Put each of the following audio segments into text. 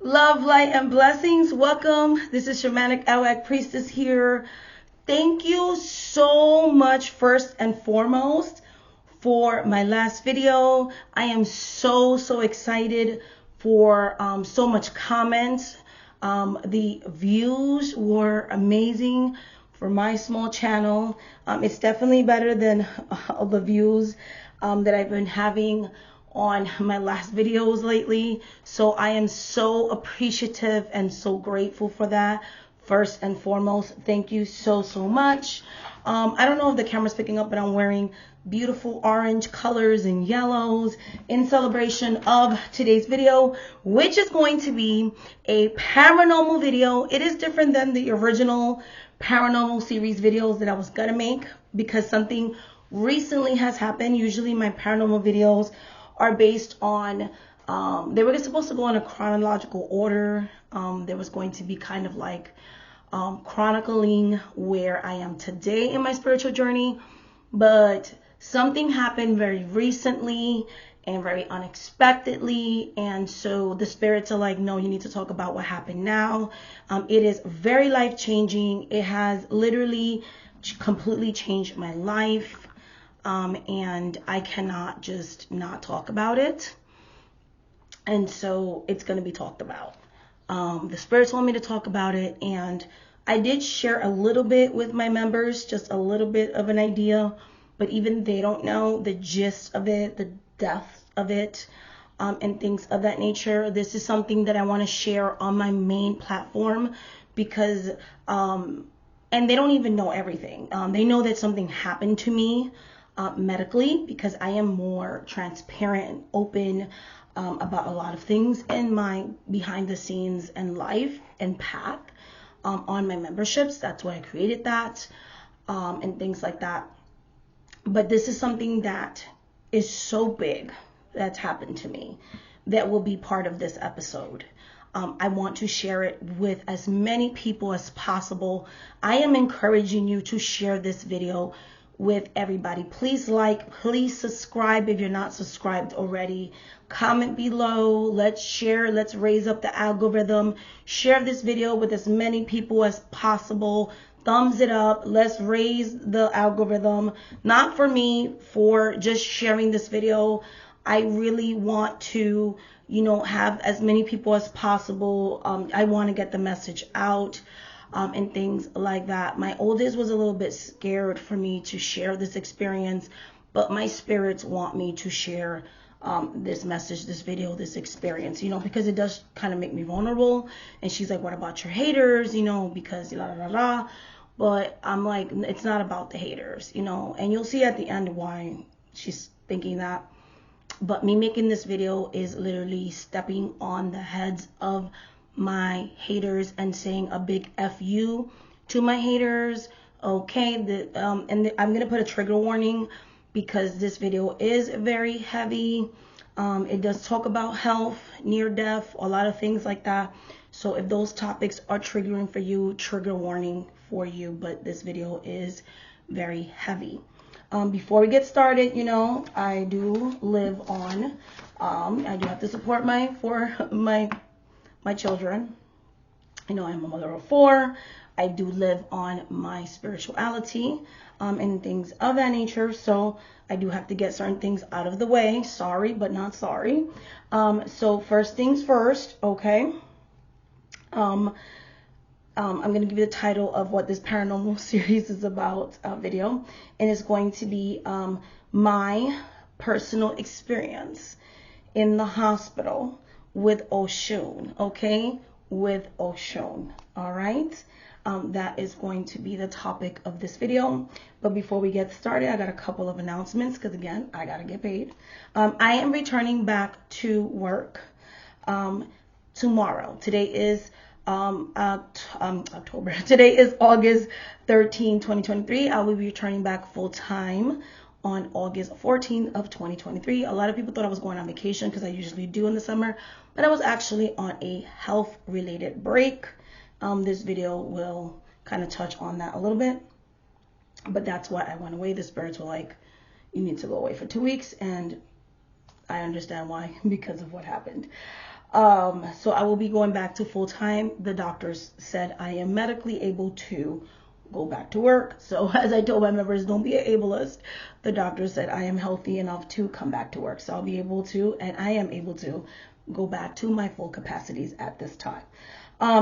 Love, light, and blessings. Welcome. This is Shamanic Awak Priestess here. Thank you so much, first and foremost, for my last video. I am so excited for so much comments. The views were amazing for my small channel. It's definitely better than all the views that I've been having on my last videos lately. So I am so appreciative and so grateful for that. First and foremost, thank you so much. I don't know if the camera's picking up, but I'm wearing beautiful orange colors and yellows in celebration of today's video, which is going to be a paranormal video. It is different than the original paranormal series videos that I was gonna make because something recently has happened. Usually my paranormal videos are based on they were supposed to go in a chronological order. There was going to be kind of like chronicling where I am today in my spiritual journey, but something happened very recently and very unexpectedly, and so the spirits are like, no, you need to talk about what happened now. It is very life-changing. It has literally completely changed my life. And I cannot just not talk about it. And so it's going to be talked about. The spirits want me to talk about it. And I did share a little bit with my members, just a little bit of an idea. But even they don't know the gist of it, the depth of it, and things of that nature. This is something that I want to share on my main platform because, and they don't even know everything. They know that something happened to me. Medically, because I am more transparent and open about a lot of things in my behind the scenes and life and path on my memberships. That's why I created that and things like that. But this is something that is so big that's happened to me that will be part of this episode. I want to share it with as many people as possible. I am encouraging you to share this video with everybody. Please like, please subscribe if you're not subscribed already. Comment below. Let's share. Let's raise up the algorithm. Share this video with as many people as possible. Thumbs it up. Let's raise the algorithm. Not for me, for just sharing this video. I really want to, have as many people as possible. I want to get the message out. And things like that. My oldest was a little bit scared for me to share this experience, but my spirits want me to share this message, this video, this experience, because it does kind of make me vulnerable. And she's like, what about your haters? Because la la la. But I'm like, it's not about the haters, and you'll see at the end why she's thinking that. But me making this video is literally stepping on the heads of my haters and saying a big FU to my haters. Okay, I'm gonna put a trigger warning because this video is very heavy. It does talk about health, near death, a lot of things like that. So if those topics are triggering for you, trigger warning for you. But this video is very heavy. Before we get started, I do live on. I do have to support my children. I'm a mother of 4. I do live on my spirituality and things of that nature. So I do have to get certain things out of the way. Sorry, but not sorry. So first things first, okay. I'm going to give you the title of what this paranormal series is about video. And it's going to be my personal experience in the hospital with Oshun, okay? With Oshun, all right? That is going to be the topic of this video. But before we get started, I got a couple of announcements because, again, I got to get paid. I am returning back to work tomorrow. Today is October. Today is August 13, 2023. I will be returning back full time on August 14th of 2023. A lot of people thought I was going on vacation because I usually do in the summer, but I was actually on a health related break. This video will kind of touch on that a little bit, but that's why I went away. The spirits were like, you need to go away for 2 weeks, and I understand why, because of what happened. So I will be going back to full time. The doctors said I am medically able to go back to work. So as I told my members, don't be an ableist. The doctor said I am healthy enough to come back to work. So I'll be able to, and I am able to go back to my full capacities at this time.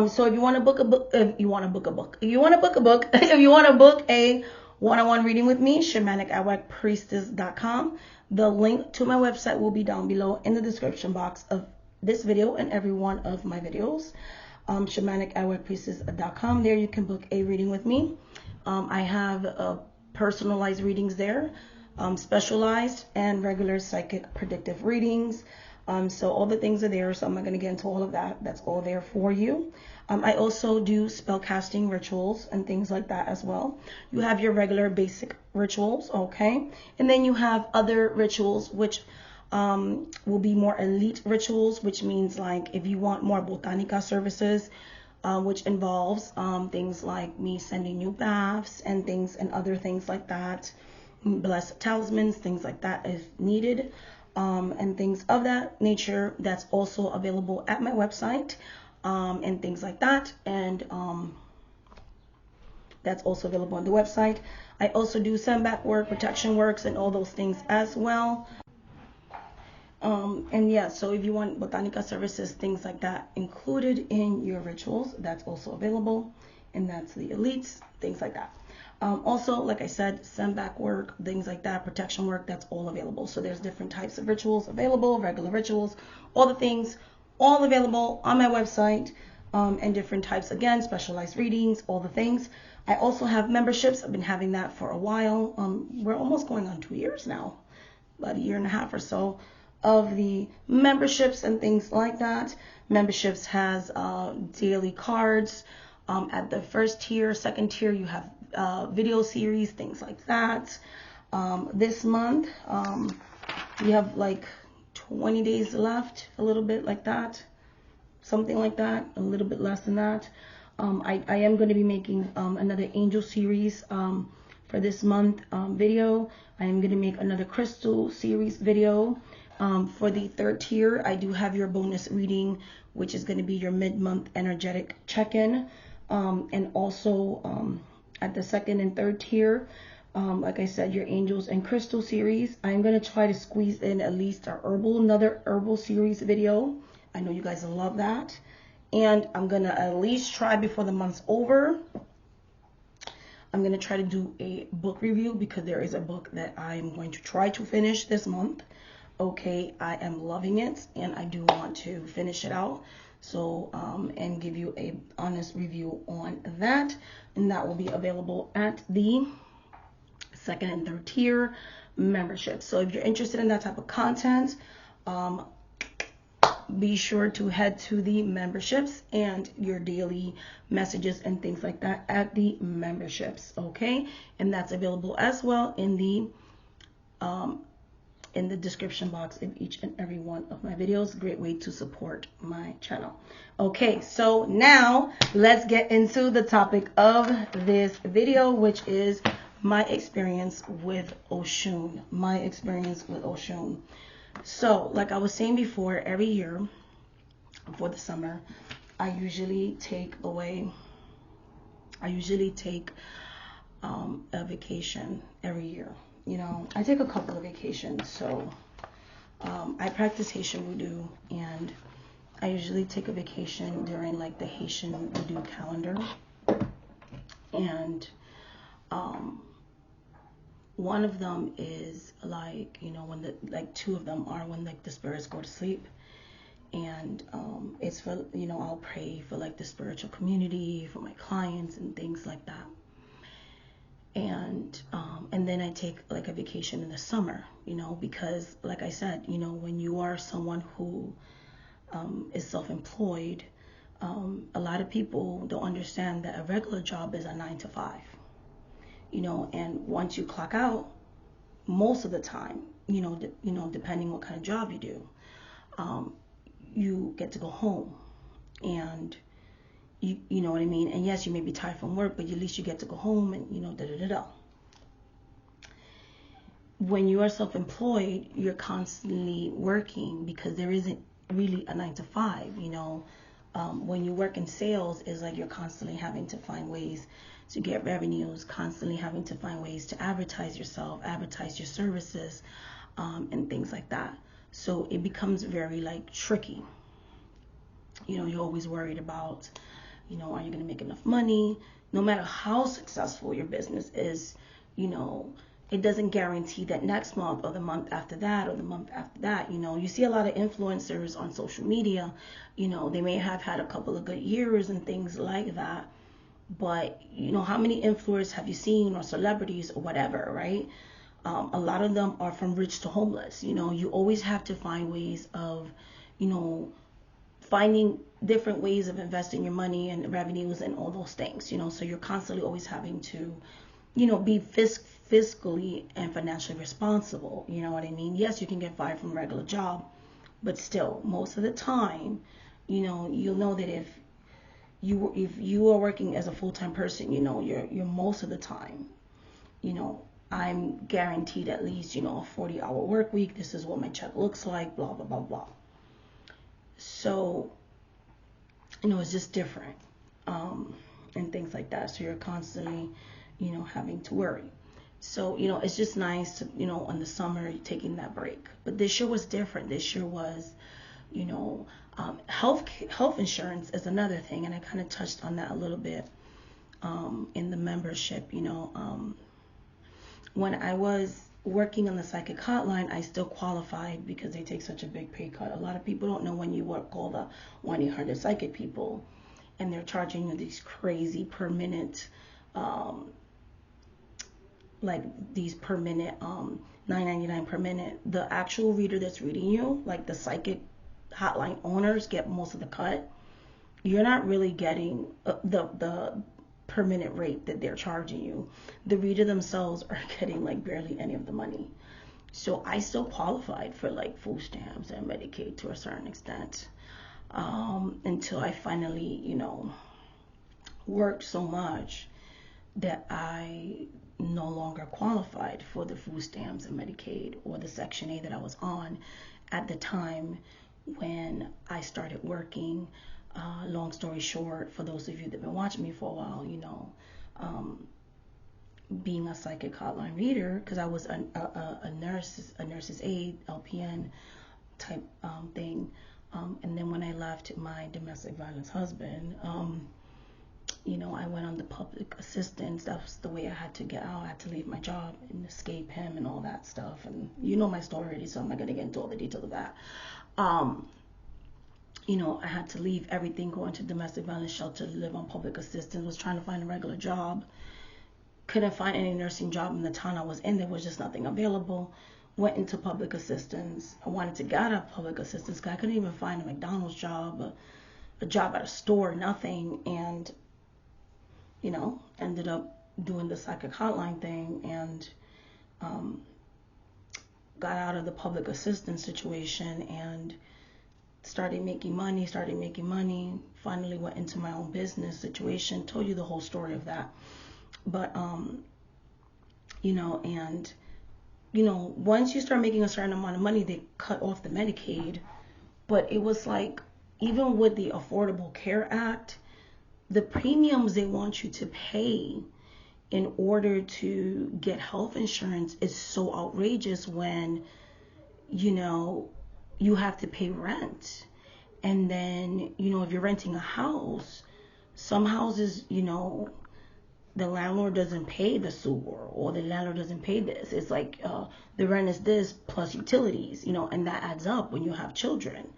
So if you want to book a book, if you want to book a book, if you want to book a book, if you want to book a one-on-one reading with me, shamanic@priestess.com. The link to my website will be down below in the description box of this video and every one of my videos. Shamanic@priestess.com. There you can book a reading with me. I have personalized readings there, specialized and regular psychic predictive readings. So all the things are there, so I'm not going to get into all of that. That's all there for you. I also do spell casting rituals and things like that as well. You have your regular basic rituals, okay? And then you have other rituals, which will be more elite rituals, which means like if you want more botanica services, which involves things like me sending you baths and things and other things like that, blessed talismans, things like that if needed. And things of that nature, that's also available at my website, and things like that. And that's also available on the website. I also do sandback work, protection works, and all those things as well. And yeah, so if you want botanica services, things like that included in your rituals, that's also available. And that's the elites, things like that. Also, like I said, sandback work, things like that, protection work, that's all available. So there's different types of rituals available, regular rituals, all the things, all available on my website, and different types, again, specialized readings, all the things. I also have memberships. I've been having that for a while. We're almost going on 2 years now, about a year and a half or so of the memberships and things like that. Memberships has daily cards. At the first tier, second tier, you have video series, things like that. This month, we have like 20 days left, a little bit like that, something like that, a little bit less than that. I am going to be making another angel series for this month video. I am going to make another crystal series video. For the third tier, I do have your bonus reading, which is going to be your mid-month energetic check-in. And also at the second and third tier, like I said, your angels and crystal series. I'm going to try to squeeze in at least another herbal series video. I know you guys love that. And I'm going to at least try before the month's over. I'm going to try to do a book review because there is a book that I am going to try to finish this month. Okay, I am loving it and I do want to finish it out. So, and give you a honest review on that. And that will be available at the second and third tier membership. So if you're interested in that type of content, be sure to head to the memberships and your daily messages and things like that at the memberships. Okay. And that's available as well in the description box of each and every one of my videos. Great way to support my channel. Okay, so now let's get into the topic of this video, which is my experience with Oshun. So, like I was saying before, every year for the summer, I usually take a vacation every year. You know, I take a couple of vacations. So I practice Haitian voodoo, and I usually take a vacation during like the Haitian voodoo calendar. And one of them is like, you know, two of them are when like the spirits go to sleep. And it's for, you know, I'll pray for like the spiritual community, for my clients and things like that. And then I take like a vacation in the summer, you know, because like I said, you know, when you are someone who is self-employed, a lot of people don't understand that a regular job is a 9 to 5, you know, and once you clock out, most of the time, you know, depending what kind of job you do, you get to go home and you know what I mean? And yes, you may be tired from work, but at least you get to go home and, you know, da-da-da-da. When you are self-employed, you're constantly working because there isn't really a 9 to 5. When you work in sales, it's like you're constantly having to find ways to get revenues, constantly having to find ways to advertise yourself, advertise your services, and things like that. So it becomes very like tricky. You're always worried about, are you going to make enough money? No matter how successful your business is, it doesn't guarantee that next month or the month after that or the month after that. You see a lot of influencers on social media, they may have had a couple of good years and things like that. But, how many influencers have you seen, or celebrities or whatever, right? A lot of them are from rich to homeless. You always have to find ways of, finding different ways of investing your money and revenues and all those things, so you're constantly always having to, be fiscally and financially responsible. You know what I mean? Yes, you can get fired from a regular job, but still, most of the time, you'll know that if you are working as a full-time person, you're most of the time, I'm guaranteed at least, a 40-hour work week. This is what my check looks like, blah, blah, blah, blah. So, it's just different, and things like that. So you're constantly, having to worry. So, it's just nice to, in the summer, taking that break. But this year was different. This year was, health insurance is another thing. And I kind of touched on that a little bit in the membership. When I was working on the psychic hotline, I still qualified because they take such a big pay cut. A lot of people don't know when you call the 1-800 psychic people, and they're charging you these crazy per minute, $9.99 per minute. The actual reader that's reading you, like the psychic hotline owners, get most of the cut. You're not really getting the per minute rate that they're charging you. The reader themselves are getting like barely any of the money. So I still qualified for like food stamps and Medicaid to a certain extent, until I finally, worked so much that I no longer qualified for the food stamps and Medicaid or the Section 8 that I was on at the time when I started working. Long story short, for those of you that have been watching me for a while, being a psychic hotline reader, because I was a nurse's aide, LPN type thing, and then when I left my domestic violence husband, I went on the public assistance. That was the way I had to get out. I had to leave my job and escape him and all that stuff. And you know my story already, so I'm not going to get into all the details of that. I had to leave everything, go into domestic violence shelter, live on public assistance, was trying to find a regular job. Couldn't find any nursing job in the town I was in. There was just nothing available. Went into public assistance. I wanted to get out of public assistance because I couldn't even find a McDonald's job, a job at a store, nothing. And, ended up doing the psychic hotline thing and got out of the public assistance situation and started making money, finally went into my own business situation, told you the whole story of that. But, once you start making a certain amount of money, they cut off the Medicaid. But it was like, even with the Affordable Care Act, the premiums they want you to pay in order to get health insurance is so outrageous when, you have to pay rent. And then, if you're renting a house, some houses, the landlord doesn't pay the sewer, or the landlord doesn't pay this. It's like the rent is this plus utilities, and that adds up when you have children.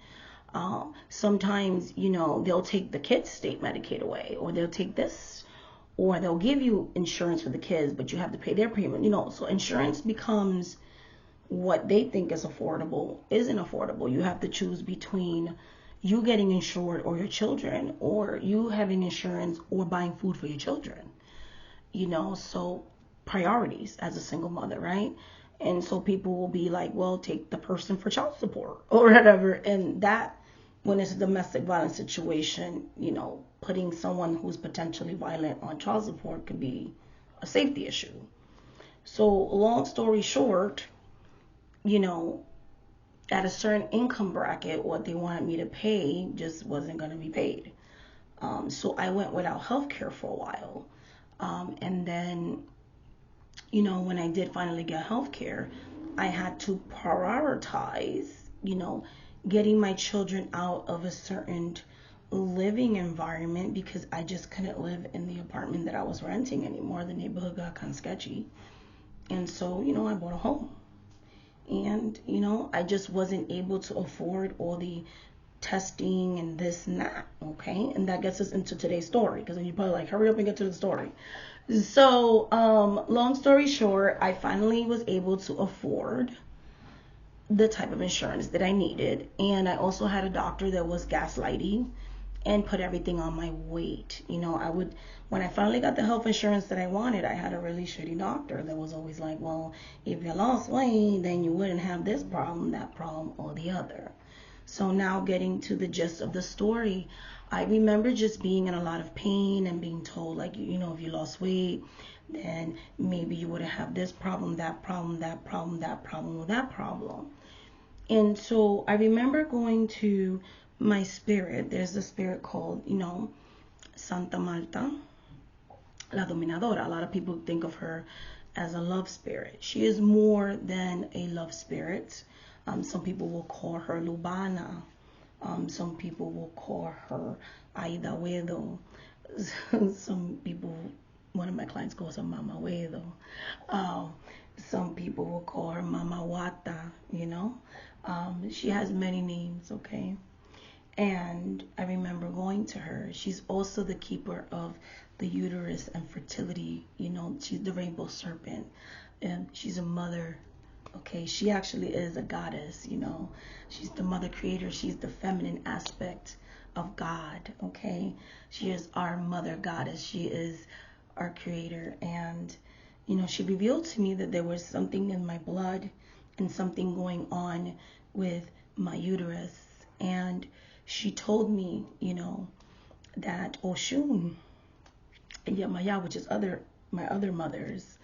Sometimes, they'll take the kids' state Medicaid away, or they'll take this, or they'll give you insurance for the kids, but you have to pay their premium, so insurance becomes what they think is affordable isn't affordable. You have to choose between you getting insured or your children, or you having insurance or buying food for your children, so priorities as a single mother, right? And so people will be like, well, take the person for child support or whatever. And that, when it's a domestic violence situation, putting someone who's potentially violent on child support could be a safety issue. So long story short, at a certain income bracket, what they wanted me to pay just wasn't going to be paid. So I went without health care for a while. And then, when I did finally get health care, I had to prioritize, getting my children out of a certain living environment because I just couldn't live in the apartment that I was renting anymore. The neighborhood got kind of sketchy. And so, I bought a home. And, I just wasn't able to afford all the testing and this and that, okay? And that gets us into today's story, because then you're probably like, hurry up and get to the story. So, long story short, I finally was able to afford the type of insurance that I needed. And I also had a doctor that was gaslighting and put everything on my weight. When I finally got the health insurance that I wanted, I had a really shitty doctor that was always like, well, if you lost weight, then you wouldn't have this problem, that problem, or the other. So now getting to the gist of the story, I remember just being in a lot of pain and being told, like, if you lost weight, then maybe you wouldn't have this problem, that problem, that problem, that problem, or that problem. And so I remember going to my spirit. There's a spirit called, Santa Marta, La Dominadora. A lot of people think of her as a love spirit. She is more than a love spirit. Some people will call her Lubana. Some people will call her Aida Wedo. Some people, one of my clients calls her Mama Wedo. Some people will call her Mama Wata, She has many names, okay? And I remember going to her. She's also the keeper of the uterus and fertility. She's the rainbow serpent. And she's a mother. Okay, she actually is a goddess, She's the mother creator. She's the feminine aspect of God, okay? She is our mother goddess. She is our creator. And, she revealed to me that there was something in my blood and something going on with my uterus. And she told me, that Oshun and Yamaya, which is my other mothers,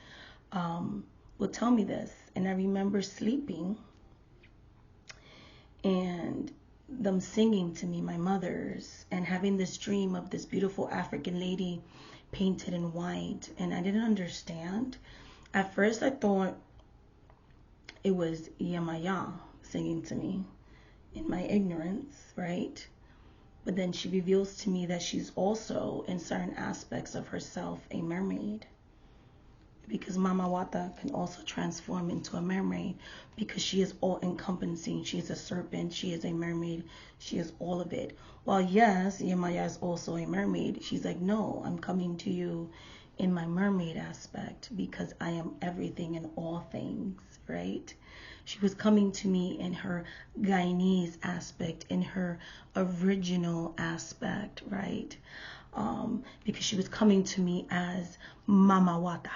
will tell me this. And I remember sleeping and them singing to me, my mothers, and having this dream of this beautiful African lady painted in white. And I didn't understand. At first I thought it was Yamaya singing to me in my ignorance, right? But then she reveals to me that she's also, in certain aspects of herself, a mermaid. Because Mama Wata can also transform into a mermaid, because she is all encompassing. She is a serpent. She is a mermaid. She is all of it. While yes, Yamaya is also a mermaid, she's like, no, I'm coming to you in my mermaid aspect, because I am everything and all things, right? She was coming to me in her Guyanese aspect, in her original aspect, right? Because she was coming to me as Mama Wata,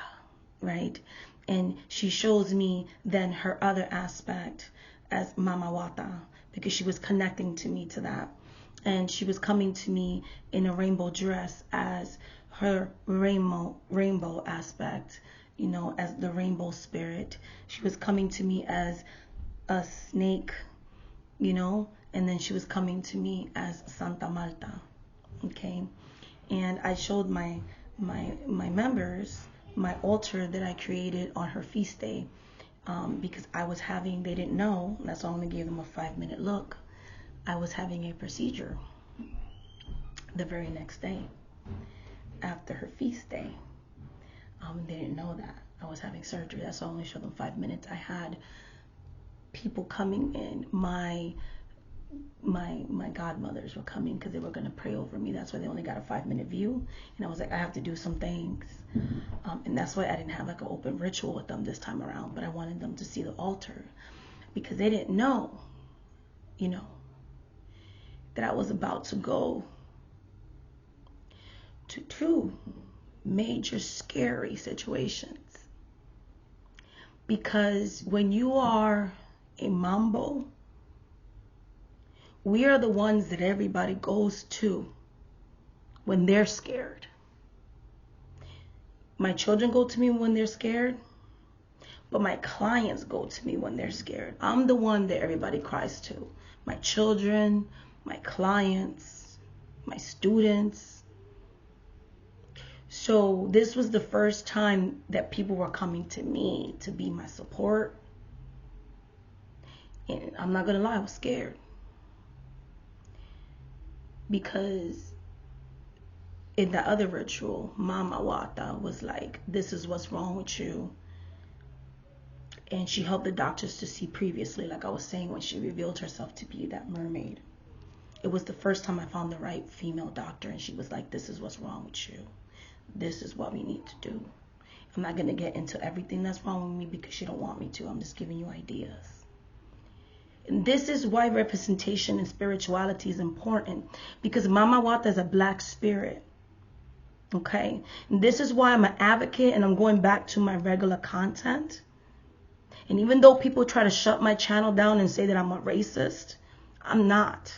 right? And she shows me then her other aspect as Mama Wata, because she was connecting to me to that. And she was coming to me in a rainbow dress as her rainbow aspect, as the rainbow spirit. She was coming to me as a snake, and then she was coming to me as Santa Marta, okay? And I showed my members my altar that I created on her feast day, because they didn't know, that's why I only gave them a 5-minute look. I was having a procedure the very next day after her feast day. They didn't know that I was having surgery. That's why I only showed them 5 minutes. I had people coming in. My godmothers were coming because they were going to pray over me. That's why they only got a 5-minute view. And I was like, I have to do some things. And that's why I didn't have like an open ritual with them this time around. But I wanted them to see the altar, because they didn't know, that I was about to go to 2 major scary situations. Because when you are a mambo, we are the ones that everybody goes to when they're scared. My children go to me when they're scared. But my clients go to me when they're scared. I'm the one that everybody cries to. My children, my clients, my students. So this was the first time that people were coming to me to be my support. And I'm not going to lie, I was scared. Because in the other ritual, Mama Wata was like, this is what's wrong with you. And she helped the doctors to see previously, like I was saying, when she revealed herself to be that mermaid. It was the first time I found the right female doctor, and she was like, this is what's wrong with you. This is what we need to do. I'm not going to get into everything that's wrong with me because she don't want me to. I'm just giving you ideas. And this is why representation in spirituality is important, because Mama Wata is a black spirit. Okay? And this is why I'm an advocate, and I'm going back to my regular content. And even though people try to shut my channel down and say that I'm a racist, I'm not.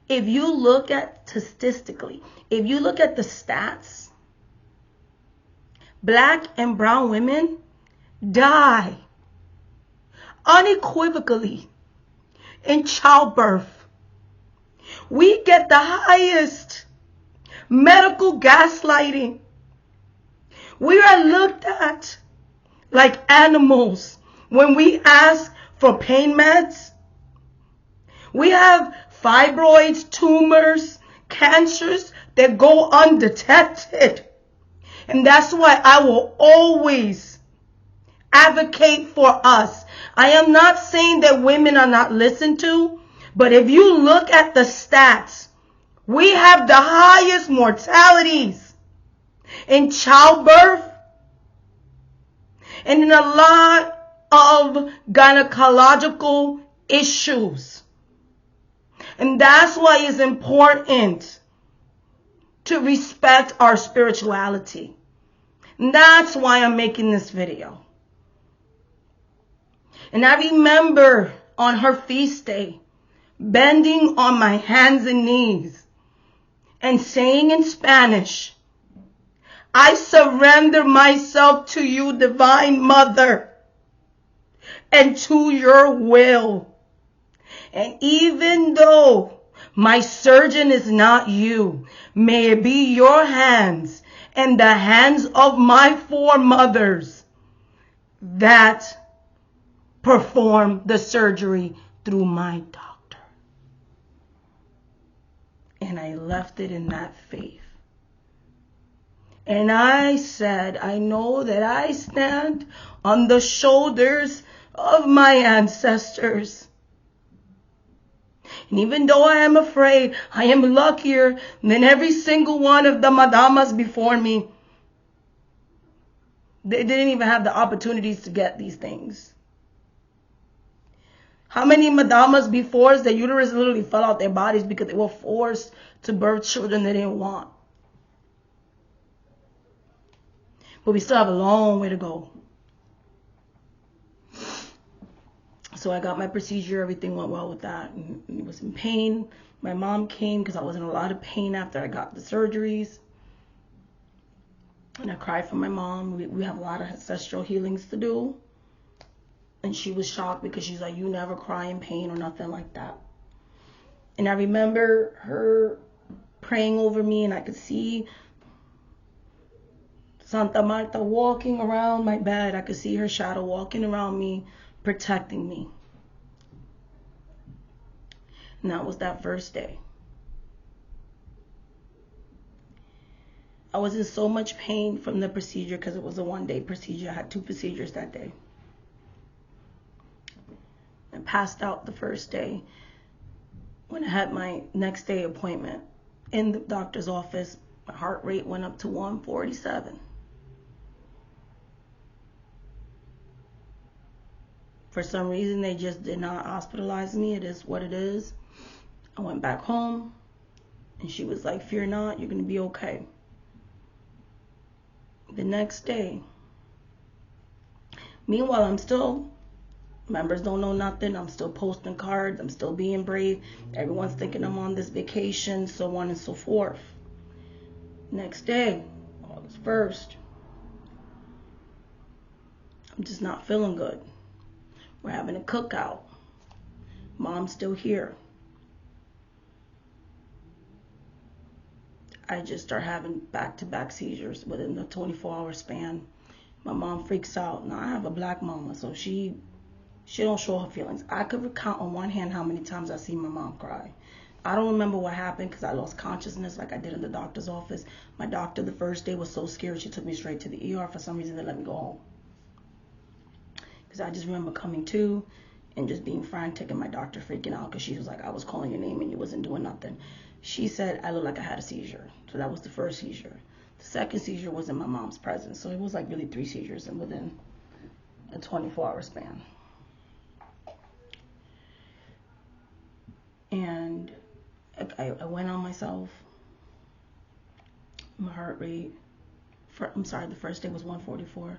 If you look at statistically, if you look at the stats, black and brown women die unequivocally in childbirth. We get the highest medical gaslighting. We are looked at like animals when we ask for pain meds. We have fibroids, tumors, cancers that go undetected. And that's why I will always advocate for us. I am not saying that women are not listened to, but if you look at the stats, we have the highest mortalities in childbirth and in a lot of gynecological issues. And that's why it's important to respect our spirituality. And that's why I'm making this video. And I remember on her feast day, bending on my hands and knees and saying in Spanish, I surrender myself to you, Divine Mother, and to your will. And even though my surgeon is not you, may it be your hands and the hands of my foremothers that perform the surgery through my doctor. And I left it in that faith. And I said, I know that I stand on the shoulders of my ancestors. And even though I am afraid, I am luckier than every single one of the madamas before me. They didn't even have the opportunities to get these things. How many madamas before us, their uterus literally fell out their bodies because they were forced to birth children they didn't want? But we still have a long way to go. So I got my procedure. Everything went well with that. And I was in pain. My mom came because I was in a lot of pain after I got the surgeries. And I cried for my mom. We have a lot of ancestral healings to do. And she was shocked because she's like, you never cry in pain or nothing like that. And I remember her praying over me, and I could see Santa Marta walking around my bed. I could see her shadow walking around me, protecting me. And that was that first day. I was in so much pain from the procedure because it was a one-day procedure. I had 2 procedures that day. I passed out the first day. When I had my next day appointment in the doctor's office, my heart rate went up to 147. For some reason, they just did not hospitalize me. It is what it is. I went back home, and she was like, fear not, you're going to be okay. The next day, meanwhile, I'm still, members don't know nothing. I'm still posting cards. I'm still being brave. Everyone's thinking I'm on this vacation, so on and so forth. Next day, August 1st, I'm just not feeling good. We're having a cookout. Mom's still here. I just start having back-to-back seizures within the 24-hour span. My mom freaks out. Now, I have a black mama, so she don't show her feelings. I could count on one hand how many times I see my mom cry. I don't remember what happened because I lost consciousness like I did in the doctor's office. My doctor the first day was so scared she took me straight to the ER. For some reason they let me go home. Because I just remember coming to and just being frantic and my doctor freaking out because she was like, I was calling your name and you wasn't doing nothing. She said I looked like I had a seizure. So that was the first seizure. The second seizure was in my mom's presence. So it was like really 3 seizures and within a 24-hour span. And I went on myself. My heart rate, the first day was 144.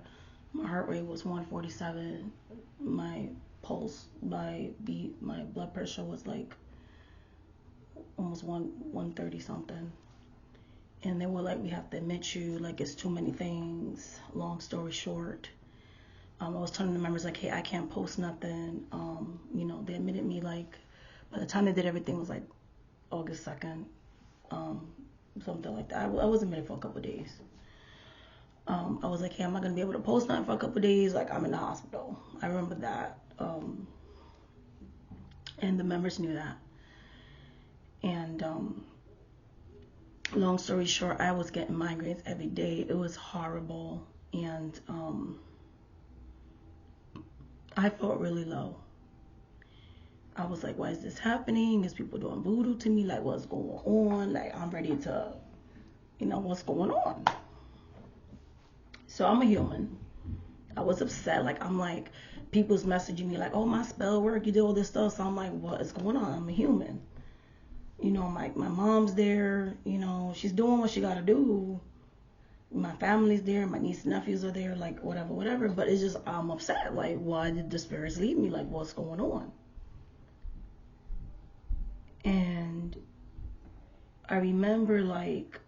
My heart rate was 147. My pulse by beat, my blood pressure was like almost 130 something. And they were like, we have to admit you, like it's too many things. Long story short, I was telling the members like, hey, I can't post nothing. They admitted me like, by the time they did everything, it was like August 2nd, something like that. I was admitted for a couple of days. I was like, hey, I'm not going to be able to post nothing for a couple of days. Like, I'm in the hospital. I remember that. And the members knew that. And long story short, I was getting migraines every day. It was horrible. And I felt really low. I was like, why is this happening? Is people doing voodoo to me? Like, what's going on? Like, I'm ready to, what's going on? So I'm a human. I was upset. Like, I'm like, people's messaging me like, oh, my spell work, you did all this stuff. So I'm like, what is going on? I'm a human. My mom's there. She's doing what she got to do. My family's there. My niece and nephews are there. Like, whatever. But it's just, I'm upset. Like, why did the spirits leave me? Like, what's going on? And I remember like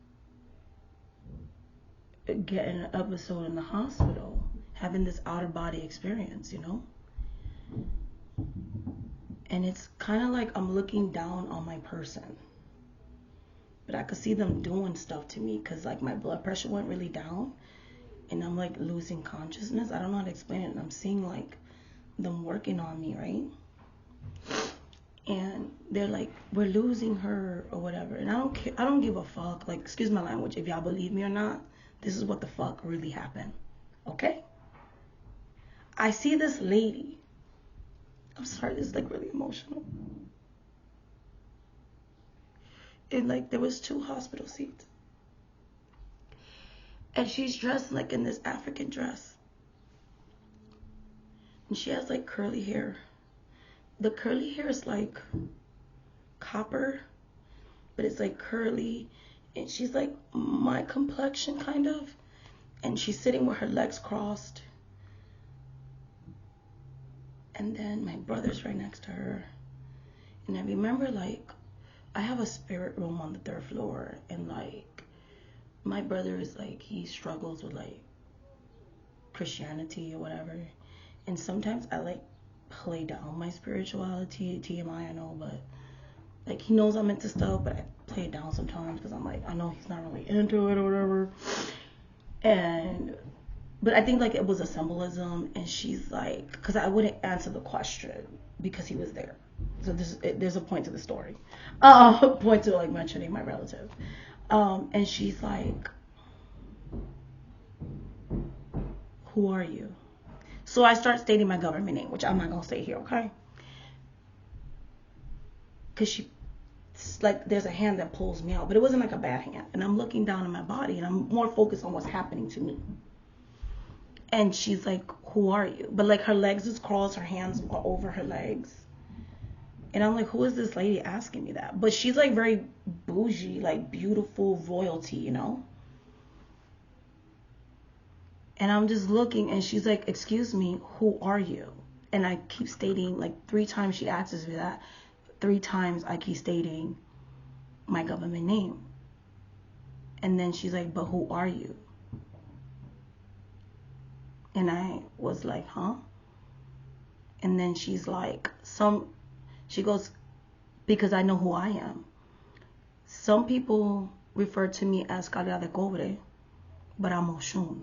getting an episode in the hospital, having this outer body experience, and it's kind of like I'm looking down on my person, but I could see them doing stuff to me because like my blood pressure went really down and I'm like losing consciousness. I don't know how to explain it. And I'm seeing like them working on me, right? And they're like, we're losing her or whatever. And I don't care. I don't give a fuck. Like, excuse my language. If y'all believe me or not, this is what the fuck really happened. Okay? I see this lady. I'm sorry, this is like really emotional. And like, there was 2 hospital seats. And she's dressed like in this African dress. And she has like curly hair. The curly hair is like copper, but it's like curly, and she's like my complexion kind of, and she's sitting with her legs crossed, and then my brother's right next to her. And I remember like I have a spirit room on the 3rd floor, and like my brother is like, he struggles with like Christianity or whatever, and sometimes I like play down my spirituality. TMI, I know, but like he knows I'm into stuff, but I play it down sometimes because I'm like, I know he's not really into it or whatever. But I think like it was a symbolism, and she's like, because I wouldn't answer the question because he was there. So there's a point to the story. Point to like mentioning my relative. And she's like, who are you? So I start stating my government name, which I'm not going to say here, okay? Because she, like, there's a hand that pulls me out, but it wasn't like a bad hand. And I'm looking down at my body, and I'm more focused on what's happening to me. And she's like, who are you? But, like, her legs is crossed, her hands are over her legs. And I'm like, who is this lady asking me that? But she's, like, very bougie, like, beautiful royalty, And I'm just looking, and she's like, excuse me, who are you? And I keep stating, like 3 times she asks me that. 3 times I keep stating my government name. And then she's like, but who are you? And I was like, huh? And then she's like, she goes, because I know who I am. Some people refer to me as cara de cobre, but I'm Oshun.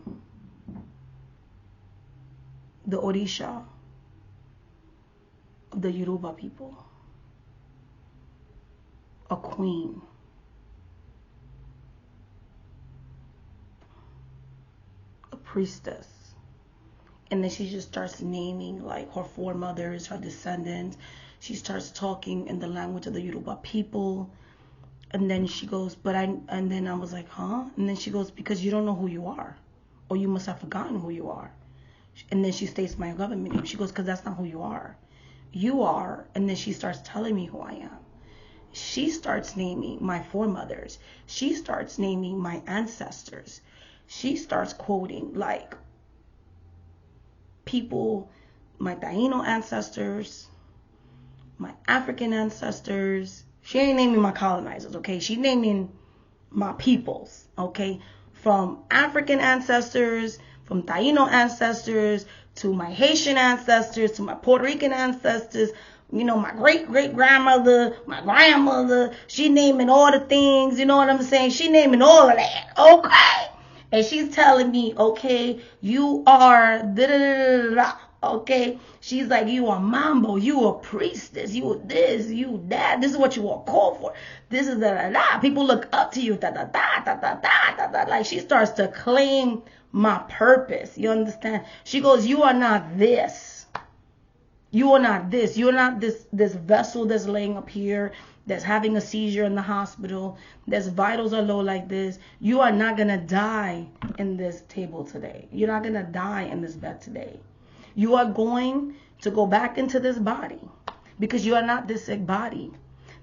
The Orisha of the Yoruba people. A queen. A priestess. And then she just starts naming like her foremothers, her descendants. She starts talking in the language of the Yoruba people. And then she goes, and then I was like, huh? And then she goes, because you don't know who you are. Or you must have forgotten who you are. And then she states my government name. She goes, because that's not who you are. You are. And then she starts telling me who I am. She starts naming my foremothers. She starts naming my ancestors. She starts quoting like people, my Taino ancestors, my African ancestors. She ain't naming my colonizers, okay? She naming my peoples, okay? From African ancestors, from Taino ancestors, to my Haitian ancestors, to my Puerto Rican ancestors, you know, my great-great-grandmother, my grandmother. She naming all the things, you know what I'm saying? She naming all of that, okay? And she's telling me, okay, you are da-da-da-da-da, okay? She's like, you are mambo, you a priestess, you this, you that. This is what you are called for. This is da-da-da. People look up to you, da-da-da-da-da-da-da. Like she starts to claim my purpose. You understand? She goes, you are not this. You are not this. You're not this vessel that's laying up here, that's having a seizure in the hospital, that's vitals are low like this. You are not going to die in this table today. You're not going to die in this bed today. You are going to go back into this body because you are not this sick body.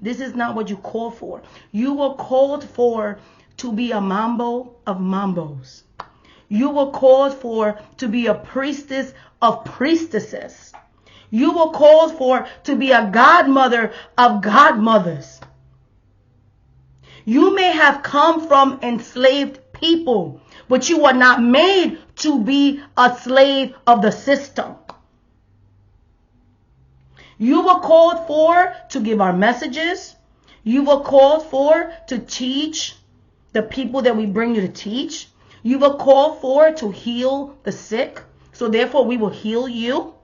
This is not what you called for. You were called for to be a mambo of mambos. You were called for to be a priestess of priestesses. You were called for to be a godmother of godmothers. You may have come from enslaved people, but you were not made to be a slave of the system. You were called for to give our messages. You were called for to teach the people that we bring you to teach. You were called for to heal the sick. So therefore we will heal you.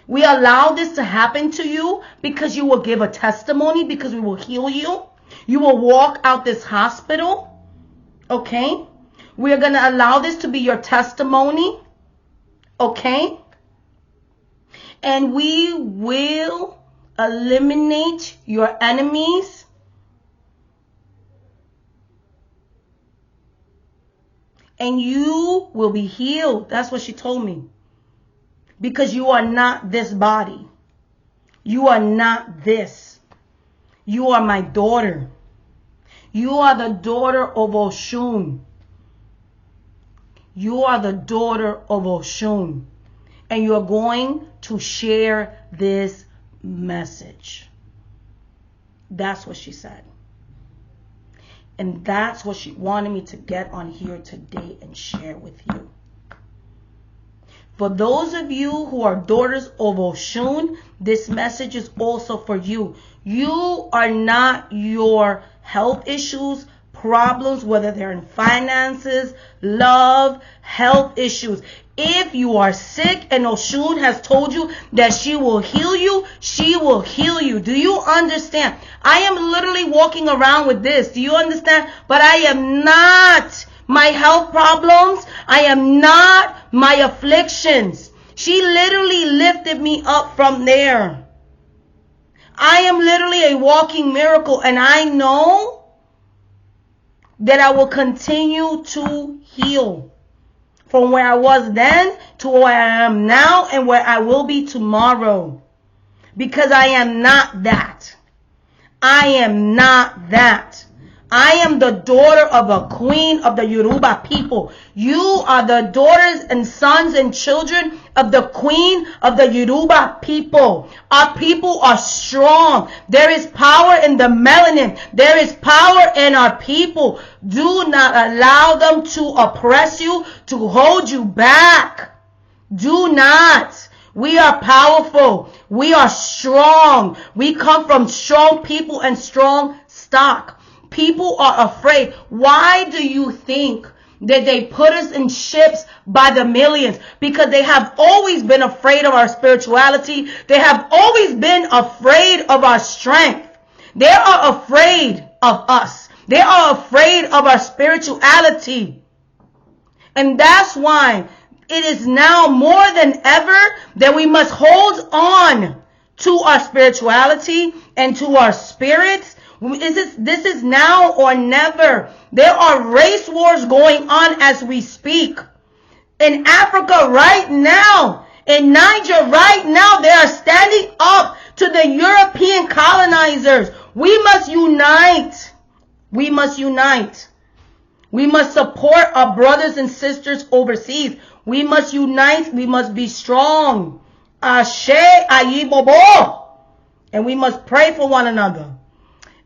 We allow this to happen to you because you will give a testimony, because we will heal you. You will walk out this hospital. Okay? We are going to allow this to be your testimony. Okay? And we will eliminate your enemies. And you will be healed. That's what she told me. Because you are not this body. You are not this. You are my daughter. You are the daughter of Oshun. You are the daughter of Oshun. And you are going to share this message. That's what she said. And that's what she wanted me to get on here today and share with you. For those of you who are daughters of Oshun, this message is also for you. You are not your health issues, problems, whether they're in finances, love, health issues. If you are sick and Oshun has told you that she will heal you, she will heal you. Do you understand? I am literally walking around with this. Do you understand? But I am not my health problems. I am not my afflictions. She literally lifted me up from there. I am literally a walking miracle, and I know that I will continue to heal from where I was then to where I am now and where I will be tomorrow. Because I am not that. I am not that. I am the daughter of a queen of the Yoruba people. You are the daughters and sons and children of the queen of the Yoruba people. Our people are strong. There is power in the melanin. There is power in our people. Do not allow them to oppress you, to hold you back. Do not. We are powerful. We are strong. We come from strong people and strong stock. People are afraid. Why do you think that they put us in ships by the millions? Because they have always been afraid of our spirituality. They have always been afraid of our strength. They are afraid of us. They are afraid of our spirituality. And that's why it is now more than ever that we must hold on to our spirituality and to our spirits. This is now or never. There are race wars going on as we speak. In Africa right now, in Niger right now, they are standing up to the European colonizers. We must unite. We must unite. We must support our brothers and sisters overseas. We must unite. We must be strong. Ashe ayibobo. And we must pray for one another.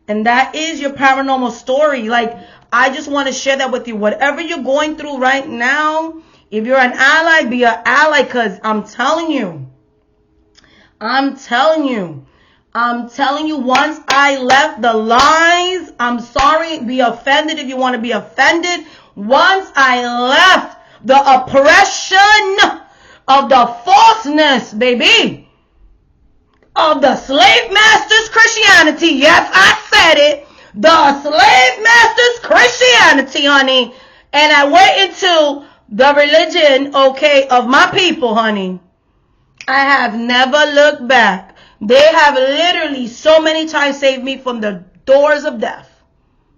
And that is your paranormal story. Like, I just want to share that with you. Whatever you're going through right now, if you're an ally, be an ally. Because I'm telling you, once I left the lies, I'm sorry, be offended if you want to be offended. Once I left the oppression of the falseness, baby, of the slave masters' Christianity. Yes, I said it. The slave masters' Christianity, honey. And I went into the religion, okay, of my people, honey. I have never looked back. They have literally so many times saved me from the doors of death.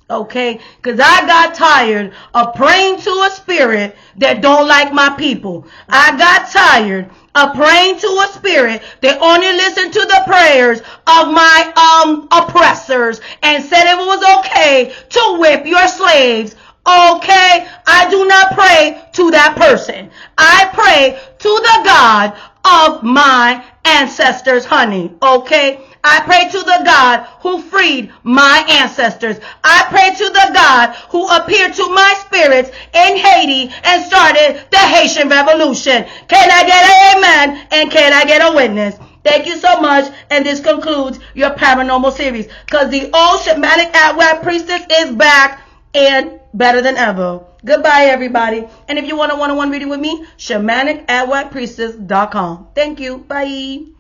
Okay, because I got tired of praying to a spirit that don't like my people. I got tired of praying to a spirit that only listened to the prayers of my oppressors and said it was okay to whip your slaves. Okay, I do not pray to that person. I pray to the God of my ancestors, honey. Okay, I pray to the God who freed my ancestors. I pray to the God who appeared to my spirits in Haiti and started the Haitian Revolution. Can I get an amen? And can I get a witness? Thank you so much. And this concludes your paranormal series. Because the old shamanic Atwag priestess is back and better than ever. Goodbye, everybody. And if you want a one-on-one reading with me, shamanicatwagpriestess.com. Thank you. Bye.